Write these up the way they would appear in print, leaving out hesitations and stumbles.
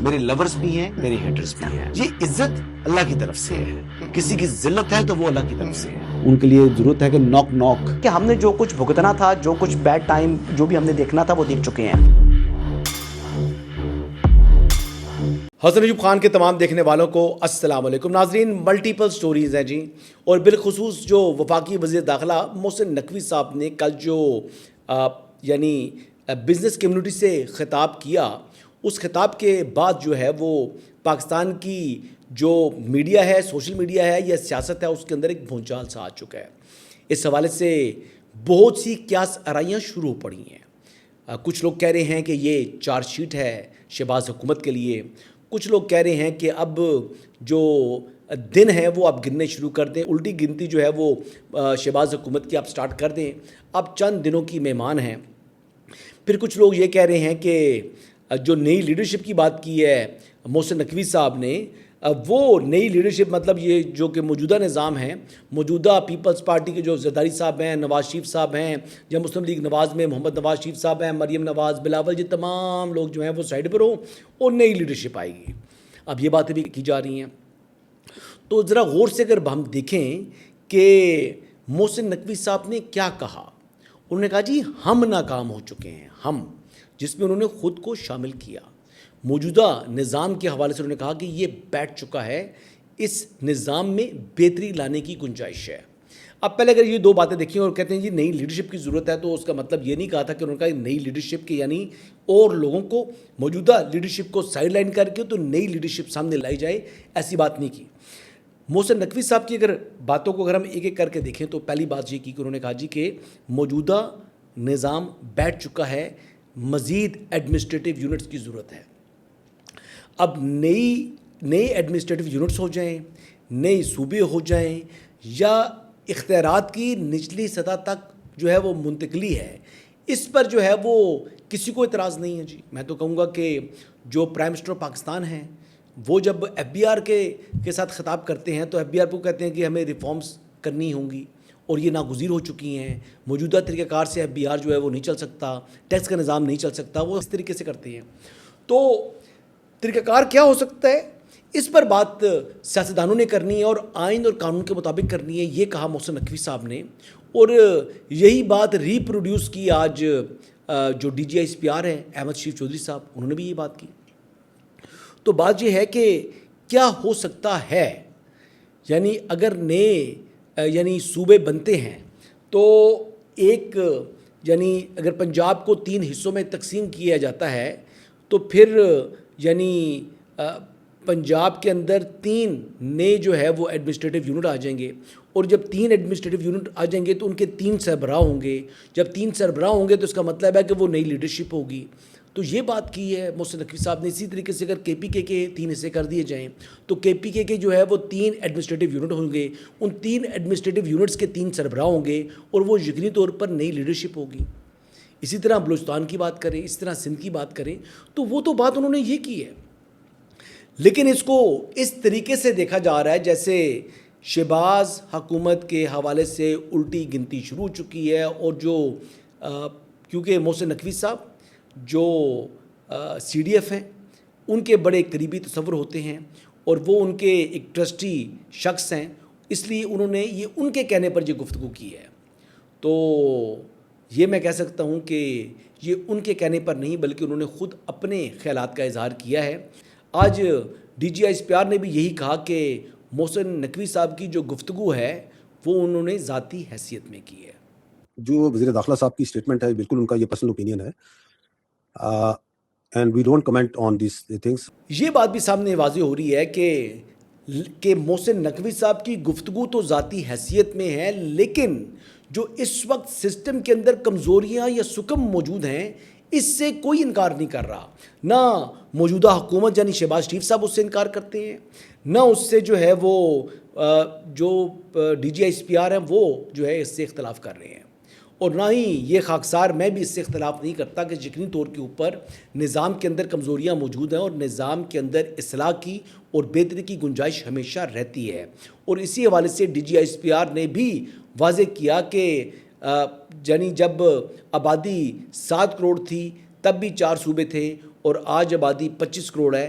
میرے لورز بھی ہیں، میرے ہیٹرز بھی ہیں. یہ عزت اللہ کی طرف سے ہے. کسی کی ذلت ہے تو وہ اللہ کی طرف سے ہے. ان کے لیے ضرورت ہے کہ نوک نوک کہ ہم نے جو کچھ بھگتنا تھا، جو کچھ بیڈ ٹائم جو بھی ہم نے دیکھنا تھا وہ دیکھ چکے ہیں. حسن ایوب خان کے تمام دیکھنے والوں کو السلام علیکم. ناظرین، ملٹیپل سٹوریز ہیں جی، اور بالخصوص جو وفاقی وزیر داخلہ محسن نقوی صاحب نے کل جو یعنی بزنس کمیونٹی سے خطاب کیا، اس خطاب کے بعد جو ہے وہ پاکستان کی جو میڈیا ہے، سوشل میڈیا ہے یا سیاست ہے، اس کے اندر ایک بھونچال سا آ چکا ہے. اس حوالے سے بہت سی قیاس آرائیاں شروع ہو پڑی ہیں. کچھ لوگ کہہ رہے ہیں کہ یہ چارج شیٹ ہے شہباز حکومت کے لیے. کچھ لوگ کہہ رہے ہیں کہ اب جو دن ہیں وہ آپ گننے شروع کر دیں، الٹی گنتی جو ہے وہ شہباز حکومت کی آپ سٹارٹ کر دیں، اب چند دنوں کی مہمان ہیں. پھر کچھ لوگ یہ کہہ رہے ہیں کہ جو نئی لیڈرشپ کی بات کی ہے محسن نقوی صاحب نے، وہ نئی لیڈرشپ مطلب یہ جو کہ موجودہ نظام ہے، موجودہ پیپلز پارٹی کے جو زرداری صاحب ہیں، نواز شریف صاحب ہیں، یا مسلم لیگ نواز میں محمد نواز شریف صاحب ہیں، مریم نواز، بلاول، یہ تمام لوگ جو ہیں وہ سائڈ پر ہوں اور نئی لیڈرشپ آئے گی. اب یہ باتیں بھی کی جا رہی ہیں. تو ذرا غور سے اگر ہم دیکھیں کہ محسن نقوی صاحب نے کیا کہا. انہوں نے کہا جی ہم ناکام ہو چکے ہیں، ہم، جس میں انہوں نے خود کو شامل کیا. موجودہ نظام کے حوالے سے انہوں نے کہا کہ یہ بیٹھ چکا ہے، اس نظام میں بہتری لانے کی گنجائش ہے. اب پہلے اگر یہ دو باتیں دیکھیں اور کہتے ہیں جی نئی لیڈرشپ کی ضرورت ہے، تو اس کا مطلب یہ نہیں کہا تھا کہ انہوں نے کہا نئی لیڈرشپ کے یعنی اور لوگوں کو موجودہ لیڈرشپ کو سائڈ لائن کر کے تو نئی لیڈرشپ سامنے لائی جائے، ایسی بات نہیں کی. محسن نقوی صاحب کی اگر باتوں کو اگر ہم ایک ایک کر کے دیکھیں تو پہلی بات یہ کی کہ انہوں نے کہا جی کہ موجودہ نظام بیٹھ چکا ہے، مزید ایڈمنسٹریٹو یونٹس کی ضرورت ہے. اب نئے ایڈمنسٹریٹو یونٹس ہو جائیں، نئے صوبے ہو جائیں، یا اختیارات کی نچلی سطح تک جو ہے وہ منتقلی ہے، اس پر جو ہے وہ کسی کو اعتراض نہیں ہے. جی میں تو کہوں گا کہ جو پرائم منسٹر پاکستان ہیں وہ جب ایف بی آر کے ساتھ خطاب کرتے ہیں تو ایف بی آر کو کہتے ہیں کہ ہمیں ریفارمز کرنی ہوں گی اور یہ ناگزیر ہو چکی ہیں. موجودہ طریقہ کار سے ایف بی آر جو ہے وہ نہیں چل سکتا، ٹیکس کا نظام نہیں چل سکتا، وہ اس طریقے سے کرتے ہیں. تو طریقہ کار کیا ہو سکتا ہے، اس پر بات سیاستدانوں نے کرنی ہے اور آئین اور قانون کے مطابق کرنی ہے، یہ کہا محسن نقوی صاحب نے. اور یہی بات ری پروڈیوس کی آج جو D G I S P R ہیں احمد شریف چودھری صاحب، انہوں نے بھی یہ بات کی. تو بات یہ ہے کہ کیا ہو سکتا ہے، یعنی اگر نئے یعنی صوبے بنتے ہیں تو ایک یعنی اگر پنجاب کو 3 حصوں میں تقسیم کیا جاتا ہے تو پھر یعنی پنجاب کے اندر 3 نئے جو ہے وہ ایڈمنسٹریٹو یونٹ آ جائیں گے، اور جب 3 ایڈمنسٹریٹو یونٹ آ جائیں گے تو ان کے 3 سربراہ ہوں گے. جب 3 سربراہ ہوں گے تو اس کا مطلب ہے کہ وہ نئی لیڈرشپ ہوگی. تو یہ بات کی ہے محسن نقوی صاحب نے. اسی طریقے سے اگر کے پی کے 3 حصے کر دیے جائیں تو کے پی کے جو ہے وہ 3 ایڈمنسٹریٹو یونٹ ہوں گے، ان 3 ایڈمنسٹریٹو یونٹس کے 3 سربراہ ہوں گے اور وہ یقینی طور پر نئی لیڈرشپ ہوگی. اسی طرح بلوچستان کی بات کریں، اس طرح سندھ کی بات کریں، تو وہ تو بات انہوں نے یہ کی ہے. لیکن اس کو اس طریقے سے دیکھا جا رہا ہے جیسے شہباز حکومت کے حوالے سے الٹی گنتی شروع ہو چکی ہے. اور جو کیونکہ محسن نقوی صاحب جو سی ڈی ایف ہیں ان کے بڑے قریبی تصور ہوتے ہیں اور وہ ان کے ایک ٹرسٹی شخص ہیں، اس لیے انہوں نے یہ ان کے کہنے پر یہ گفتگو کی ہے. تو یہ میں کہہ سکتا ہوں کہ یہ ان کے کہنے پر نہیں بلکہ انہوں نے خود اپنے خیالات کا اظہار کیا ہے. آج D G I S P R نے بھی یہی کہا کہ محسن نقوی صاحب کی جو گفتگو ہے وہ انہوں نے ذاتی حیثیت میں کی ہے. جو وزیر داخلہ صاحب کی اسٹیٹمنٹ ہے بالکل ان کا یہ پرسنل اوپینین ہے، and we don't comment on these things. یہ بات بھی سامنے واضح ہو رہی ہے کہ محسن نقوی صاحب کی گفتگو تو ذاتی حیثیت میں ہے، لیکن جو اس وقت سسٹم کے اندر کمزوریاں یا سکم موجود ہیں اس سے کوئی انکار نہیں کر رہا. نہ موجودہ حکومت یعنی شہباز شریف صاحب اس سے انکار کرتے ہیں، نہ اس سے جو ہے وہ جو D G I S P R ہیں وہ جو ہے اس سے اختلاف کر رہے ہیں. اور نہ ہی یہ خاکسار میں بھی اس سے اختلاف نہیں کرتا کہ یقینی طور کے اوپر نظام کے اندر کمزوریاں موجود ہیں اور نظام کے اندر اصلاح کی اور بہتری کی گنجائش ہمیشہ رہتی ہے. اور اسی حوالے سے D G I S P R نے بھی واضح کیا کہ یعنی جب آبادی 7 کروڑ تھی تب بھی 4 صوبے تھے، اور آج آبادی 25 کروڑ ہے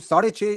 6.5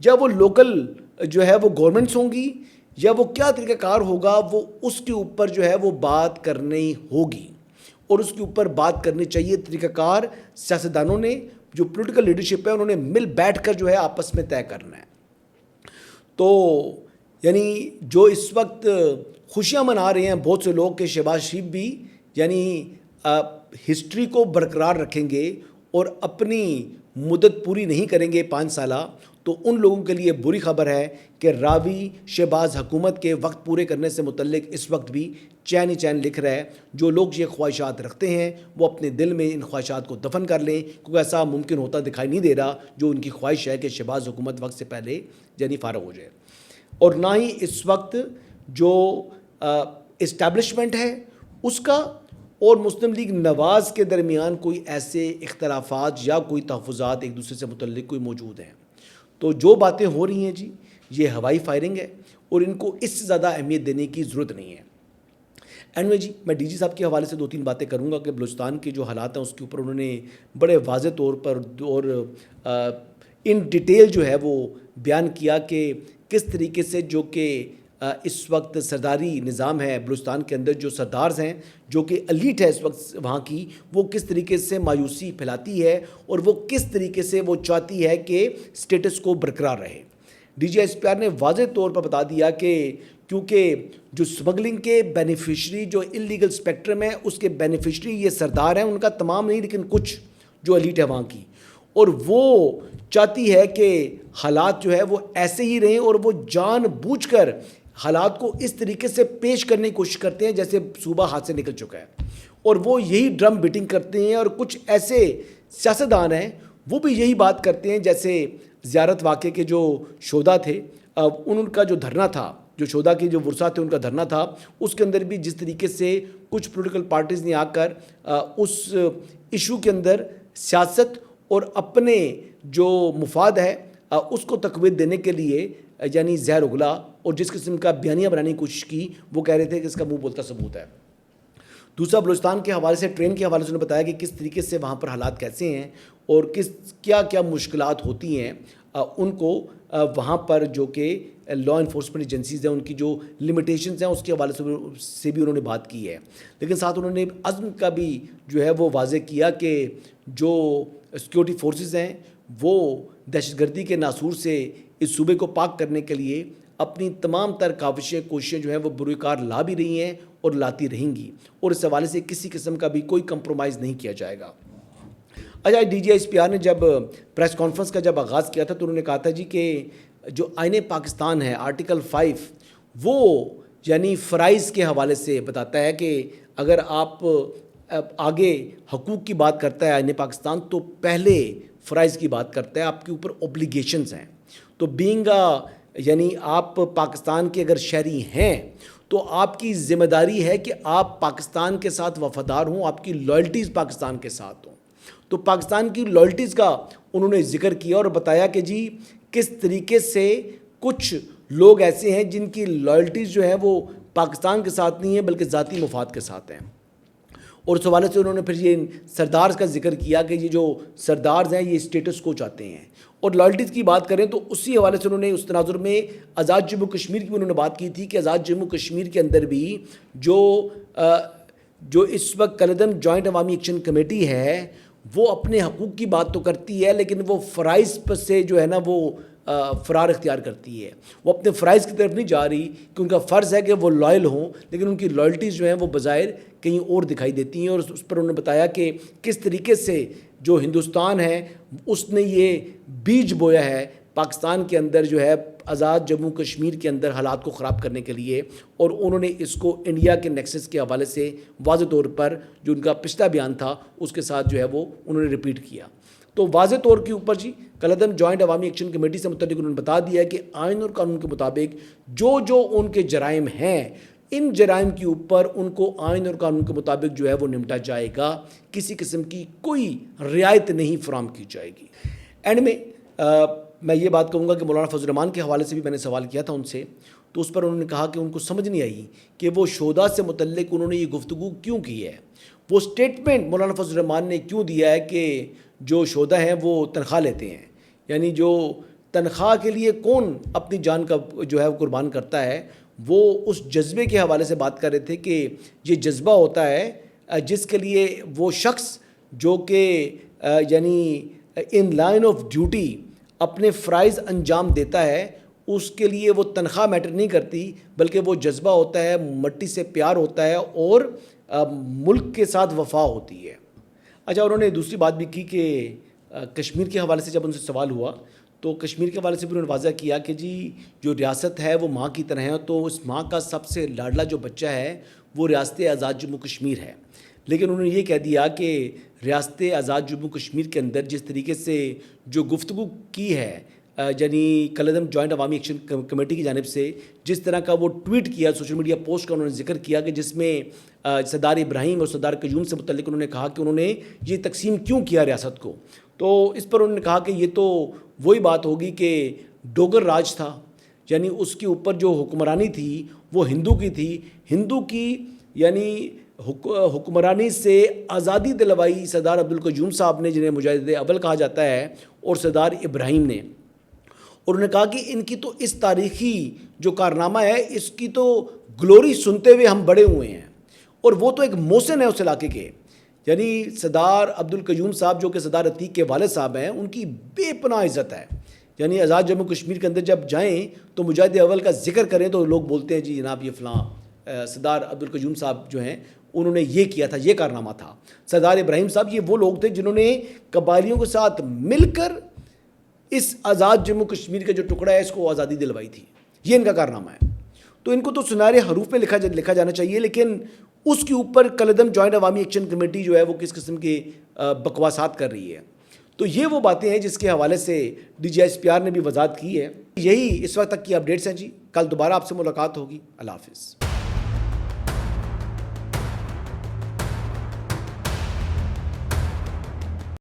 یا وہ لوکل جو ہے وہ گورنمنٹس ہوں گی, یا وہ کیا طریقہ کار ہوگا, وہ اس کے اوپر جو ہے وہ بات کرنی ہوگی, اور اس کے اوپر بات کرنی چاہیے. طریقہ کار سیاستدانوں نے, جو پولیٹیکل لیڈرشپ ہے, انہوں نے مل بیٹھ کر جو ہے آپس میں طے کرنا ہے. تو یعنی جو اس وقت خوشیاں منا رہے ہیں بہت سے لوگ کہ شہباز شریف بھی یعنی ہسٹری کو برقرار رکھیں گے اور اپنی مدت پوری نہیں کریں گے 5 سالہ, تو ان لوگوں کے لیے بری خبر ہے کہ راوی شہباز حکومت کے وقت پورے کرنے سے متعلق اس وقت بھی چین ہی چین لکھ رہا ہے. جو لوگ یہ خواہشات رکھتے ہیں وہ اپنے دل میں ان خواہشات کو دفن کر لیں, کیونکہ ایسا ممکن ہوتا دکھائی نہیں دے رہا جو ان کی خواہش ہے کہ شہباز حکومت وقت سے پہلے یعنی فارغ ہو جائے. اور نہ ہی اس وقت جو اسٹیبلشمنٹ ہے اس کا اور مسلم لیگ نواز کے درمیان کوئی ایسے اختلافات یا کوئی تحفظات ایک دوسرے سے متعلق کوئی موجود ہیں. تو جو باتیں ہو رہی ہیں جی, یہ ہوائی فائرنگ ہے اور ان کو اس سے زیادہ اہمیت دینے کی ضرورت نہیں ہے. اینڈ میں جی میں ڈی جی صاحب کے حوالے سے 2-3 باتیں کروں گا کہ بلوچستان کے جو حالات ہیں اس کے اوپر انہوں نے بڑے واضح طور پر اور ان ڈیٹیل جو ہے وہ بیان کیا کہ کس طریقے سے جو کہ اس وقت سرداری نظام ہے بلوچستان کے اندر, جو سردارز ہیں جو کہ ایلیٹ ہے اس وقت وہاں کی, وہ کس طریقے سے مایوسی پھیلاتی ہے اور وہ کس طریقے سے وہ چاہتی ہے کہ سٹیٹس کو برقرار رہے. D G S P R نے واضح طور پر بتا دیا کہ کیونکہ جو سمگلنگ کے بینیفیشری جو انلیگل اسپیکٹرم ہے اس کے بینیفیشری یہ سردار ہیں, ان کا تمام نہیں لیکن کچھ جو ایلیٹ ہے وہاں کی, اور وہ چاہتی ہے کہ حالات جو ہے وہ ایسے ہی رہیں اور وہ جان بوجھ کر حالات کو اس طریقے سے پیش کرنے کی کوشش کرتے ہیں جیسے صوبہ ہاتھ سے نکل چکا ہے, اور وہ یہی ڈرم بیٹنگ کرتے ہیں. اور کچھ ایسے سیاستدان ہیں وہ بھی یہی بات کرتے ہیں, جیسے زیارت واقعے کے جو شہدا تھے, ان کا جو دھرنا تھا, جو شہدا کے جو ورثہ تھے ان کا دھرنا تھا, اس کے اندر بھی جس طریقے سے کچھ پولیٹیکل پارٹیز نے آ کر اس ایشو کے اندر سیاست اور اپنے جو مفاد ہے اس کو تقویت دینے کے لیے یعنی زہر اگلا اور جس قسم کا بیانیہ بنانے کی کوشش کی, وہ کہہ رہے تھے کہ اس کا منہ بولتا ثبوت ہے. دوسرا بلوچستان کے حوالے سے, ٹرین کے حوالے سے انہوں نے بتایا کہ کس طریقے سے وہاں پر حالات کیسے ہیں اور کیا کیا مشکلات ہوتی ہیں ان کو وہاں پر, جو کہ لا انفورسمنٹ ایجنسیز ہیں ان کی جو لمیٹیشنز ہیں اس کے حوالے سے بھی انہوں نے بات کی ہے. لیکن ساتھ انہوں نے عزم کا بھی جو ہے وہ واضح کیا کہ جو سیکورٹی فورسز ہیں وہ دہشت گردی کے ناسور سے اس صوبے کو پاک کرنے کے لیے اپنی تمام تر کوششیں جو ہیں وہ بروئے کار لا بھی رہی ہیں اور لاتی رہیں گی, اور اس حوالے سے کسی قسم کا بھی کوئی کمپرومائز نہیں کیا جائے گا. اچھا, D G S P R نے جب پریس کانفرنس کا جب آغاز کیا تھا تو انہوں نے کہا تھا جی کہ جو آئین پاکستان ہے آرٹیکل 5 وہ یعنی فرائض کے حوالے سے بتاتا ہے کہ اگر آپ آگے حقوق کی بات کرتا ہے آئین پاکستان تو پہلے فرائض کی بات کرتا ہے, آپ کے اوپر اوبلیگیشنز ہیں. تو بینگ یعنی آپ پاکستان کے اگر شہری ہیں تو آپ کی ذمہ داری ہے کہ آپ پاکستان کے ساتھ وفادار ہوں, آپ کی لائلٹیز پاکستان کے ساتھ ہوں. تو پاکستان کی لائلٹیز کا انہوں نے ذکر کیا اور بتایا کہ جی کس طریقے سے کچھ لوگ ایسے ہیں جن کی لائلٹیز جو ہیں وہ پاکستان کے ساتھ نہیں ہیں بلکہ ذاتی مفاد کے ساتھ ہیں. اور اس حوالے سے انہوں نے پھر یہ سردارز کا ذکر کیا کہ یہ جو سردارز ہیں یہ اسٹیٹس کو چاہتے ہیں. اور لائلٹیز کی بات کریں تو اسی حوالے سے انہوں نے اس تناظر میں آزاد جموں کشمیر کی بھی انہوں نے بات کی تھی کہ آزاد جموں کشمیر کے اندر بھی جو اس وقت کالعدم جوائنٹ عوامی ایکشن کمیٹی ہے وہ اپنے حقوق کی بات تو کرتی ہے لیکن وہ فرائض پر سے جو ہے نا وہ فرار اختیار کرتی ہے. وہ اپنے فرائض کی طرف نہیں جا رہی کہ ان کا فرض ہے کہ وہ لائل ہوں, لیکن ان کی لائلٹیز جو ہیں وہ بظاہر کہیں اور دکھائی دیتی ہیں. اور اس پر انہوں نے بتایا کہ کس طریقے سے جو ہندوستان ہے اس نے یہ بیج بویا ہے پاکستان کے اندر جو ہے آزاد جموں کشمیر کے اندر حالات کو خراب کرنے کے لیے, اور انہوں نے اس کو انڈیا کے نیکسس کے حوالے سے واضح طور پر جو ان کا پچھلا بیان تھا اس کے ساتھ جو ہے وہ انہوں نے ریپیٹ کیا. تو واضح طور کے اوپر جی کالعدم جوائنٹ عوامی ایکشن کمیٹی سے متعلق انہوں نے بتا دیا کہ آئین اور قانون کے مطابق جو ان کے جرائم ہیں ان جرائم کے اوپر ان کو آئین اور قانون کے مطابق جو ہے وہ نمٹا جائے گا, کسی قسم کی کوئی رعایت نہیں فراہم کی جائے گی. اینڈ میں یہ بات کہوں گا کہ مولانا فضل الرحمان کے حوالے سے بھی میں نے سوال کیا تھا ان سے, تو اس پر انہوں نے کہا کہ ان کو سمجھ نہیں آئی کہ وہ شہداء سے متعلق انہوں نے یہ گفتگو کیوں کی ہے. وہ سٹیٹمنٹ مولانا فضل الرحمان نے کیوں دیا ہے کہ جو شہداء ہیں وہ تنخواہ لیتے ہیں, یعنی جو تنخواہ کے لیے کون اپنی جان کا جو ہے وہ قربان کرتا ہے، وہ اس جذبے کے حوالے سے بات کر رہے تھے کہ یہ جذبہ ہوتا ہے جس کے لیے وہ شخص جو کہ یعنی ان لائن آف ڈیوٹی اپنے فرائض انجام دیتا ہے، اس کے لیے وہ تنخواہ میٹر نہیں کرتی، بلکہ وہ جذبہ ہوتا ہے، مٹی سے پیار ہوتا ہے اور ملک کے ساتھ وفا ہوتی ہے۔ اچھا، انہوں نے دوسری بات بھی کی کہ کشمیر کے حوالے سے جب ان سے سوال ہوا تو کشمیر کے حوالے سے بھی انہوں نے واضح کیا کہ جی جو ریاست ہے وہ ماں کی طرح ہے، تو اس ماں کا سب سے لاڈلا جو بچہ ہے وہ ریاست آزاد جموں کشمیر ہے۔ لیکن انہوں نے یہ کہہ دیا کہ ریاست آزاد جموں کشمیر کے اندر جس طریقے سے جو گفتگو کی ہے یعنی کالعدم جوائنٹ عوامی ایکشن کمیٹی کی جانب سے، جس طرح کا وہ ٹویٹ کیا، سوشل میڈیا پوسٹ کا انہوں نے ذکر کیا کہ جس میں سردار ابراہیم اور سردار قیوم سے متعلق انہوں نے کہا کہ انہوں نے یہ تقسیم کیوں کیا ریاست کو، تو اس پر انہوں نے کہا کہ یہ تو وہی بات ہوگی کہ ڈوگر راج تھا، یعنی اس کے اوپر جو حکمرانی تھی وہ ہندو کی تھی، ہندو کی یعنی حکمرانی سے آزادی دلوائی سردار عبدالقیوم صاحب نے، جنہیں مجاہد اول کہا جاتا ہے، اور سردار ابراہیم نے۔ اور انہوں نے کہا کہ ان کی تو اس تاریخی جو کارنامہ ہے اس کی تو گلوری سنتے ہوئے ہم بڑے ہوئے ہیں، اور وہ تو ایک محسن ہے اس علاقے کے، یعنی سردار عبدالقیوم صاحب جو کہ سردار عتیق کے والد صاحب ہیں، ان کی بے پناہ عزت ہے۔ یعنی آزاد جموں کشمیر کے اندر جب جائیں تو مجاہد اول کا ذکر کریں تو لوگ بولتے ہیں جی جناب یہ فلاں سردار عبدالقیوم صاحب جو ہیں انہوں نے یہ کیا تھا، یہ کارنامہ تھا۔ سردار ابراہیم صاحب یہ وہ لوگ تھے جنہوں نے قبائلیوں کے ساتھ مل کر اس آزاد جموں کشمیر کا جو ٹکڑا ہے اس کو آزادی دلوائی تھی، یہ ان کا کارنامہ ہے۔ تو ان کو تو سنہرے حروف میں لکھا جانا چاہیے، لیکن اس کے اوپر کالعدم جوائنٹ عوامی ایکشن کمیٹی جو ہے وہ کس قسم کے بکواسات کر رہی ہے۔ تو یہ وہ باتیں ہیں جس کے حوالے سے D G S P R نے بھی وضاحت کی ہے۔ یہی اس وقت تک کی اپڈیٹس ہیں جی، کل دوبارہ آپ سے ملاقات ہوگی، اللہ حافظ۔